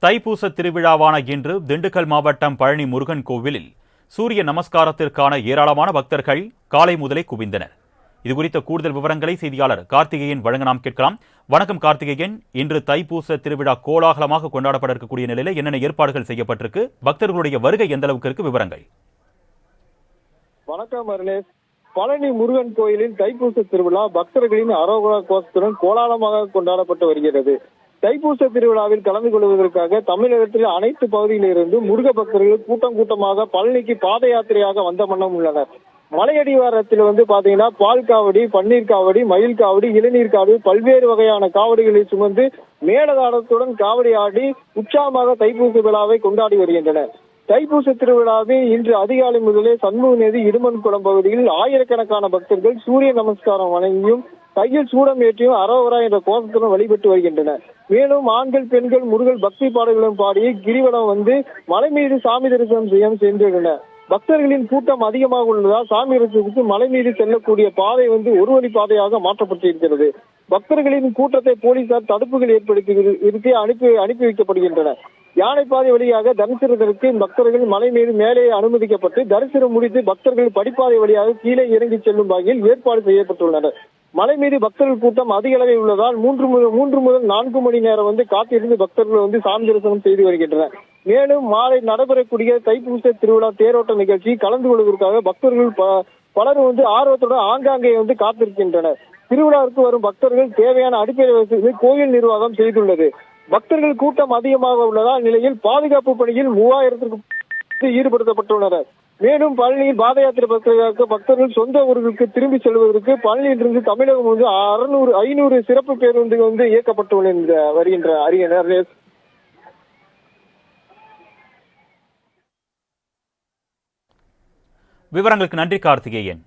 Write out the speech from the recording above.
தைப்பூச திருவிழாவான இன்று திண்டுக்கல் மாவட்டம் பழனி முருகன் கோவிலில் சூரிய நமஸ்காரத்திற்கான ஏராளமான பக்தர்கள் காலை முதலே குவிந்தனர். இதுகுறித்த கூடுதல் விவரங்களை செய்தியாளர் கார்த்திகேயன் வழங்க நாம் கேட்கலாம். வணக்கம் கார்த்திகேயன், இன்று தைப்பூச திருவிழா கோலாகலமாக கொண்டாடப்பட இருக்கக்கூடிய நிலையில் என்னென்ன ஏற்பாடுகள் செய்யப்பட்டிருக்கு, பக்தர்களுடைய வருகை எந்த அளவுக்கு இருக்கு, விவரங்கள்? வணக்கம் அருணேஷ். பழனி முருகன் கோயிலில் தைப்பூச திருவிழா பக்தர்களின் அரோகரா கோஷத்துடன் கோலாகலமாக கொண்டாடப்பட்டு வருகிறது. தைப்பூச திருவிழாவில் கலந்து கொள்வதற்காக தமிழகத்தில் அனைத்து பகுதியிலிருந்து முருக பக்தர்கள் கூட்டம் கூட்டமாக பழனிக்கு பாத யாத்திரையாக வந்த வண்ணம் உள்ளனர். மலையடிவாரத்தில் பாத்தீங்கன்னா பால் காவடி, பன்னீர் காவடி, மயில் காவடி, இளநீர் காவடி, பல்வேறு வகையான காவடிகளை சுமந்து மேலதாளத்துடன் காவடி ஆடி உற்சாகமாக தைப்பூச விழாவை கொண்டாடி வருகின்றனர். தைப்பூச திருவிழாவில் இன்று அதிகாலை முதலே சண்முகநேதி இடுமன் குளம் பகுதியில் ஆயிரக்கணக்கான பக்தர்கள் சூரிய நமஸ்காரம் வணங்கியும் கையில் சூடம் ஏற்றியும் அரோகரா என்ற கோஷத்துடன் வழிபட்டு வருகின்றனர். மேலும் ஆண்கள், பெண்கள் முருகல் பக்தி பாடல்களும் பாடி கிரிவலம் மலை மீது சாமி தரிசனம் செய்ய சென்றுள்ளனர். பக்தர்களின் கூட்டம் அதிகமாக உள்ளதால் சாமி தரிசனத்துக்கு மலை மீது செல்லக்கூடிய பாதை ஒரு வழி பாதையாக மாற்றப்பட்டிருக்கிறது. பக்தர்களின் கூட்டத்தை போலீசார் தடுப்புகள் ஏற்படுத்தி அனுப்பி வைக்கப்படுகின்றன. யானைப்பாதை வழியாக தரிசனத்திற்கு பக்தர்கள் மலை மீது மேலே அனுமதிக்கப்பட்டு தரிசனம் முடித்து பக்தர்கள் படிப்பாதை வழியாக கீழே இறங்கி செல்லும் வகையில் ஏற்பாடு செய்யப்பட்டுள்ளனர். மலை மீது பக்தர்கள் கூட்டம் அதிக அளவில் உள்ளதால் 3 முதல் 4 மணி நேரம் காத்திருந்து பக்தர்கள் சாமி தரிசனம் செய்து வருகின்றனர். மேலும் மாலை நடைபெறக்கூடிய தைப்பூச திருவிழா தேரோட்ட நிகழ்ச்சி கலந்து கொள்வதற்காக பக்தர்கள் பலரும் ஆர்வத்துடன் ஆங்காங்கே காத்திருக்கின்றனர். திருவிழாவிற்கு வரும் பக்தர்கள் தேவையான அடிப்படை வசதிகளை கோயில் நிர்வாகம் செய்துள்ளது. பக்தர்கள் கூட்டம் அதிகமாக உள்ளதால் நிலையில் பாதுகாப்பு பணியில் 3000க்கும் ஈடுபடுத்தப்பட்டுள்ளனர். மேலும் பழனியில் பாத யாத்திரை பக்தர்கள் சொந்த ஊர்களுக்கு திரும்பி செல்வதற்கு பழனியிலிருந்து தமிழகம் 500 சிறப்பு பேருந்து இயக்கப்பட்டு வருகின்ற அறிஞர். விவரங்களுக்கு நன்றி கார்த்திகேயன்.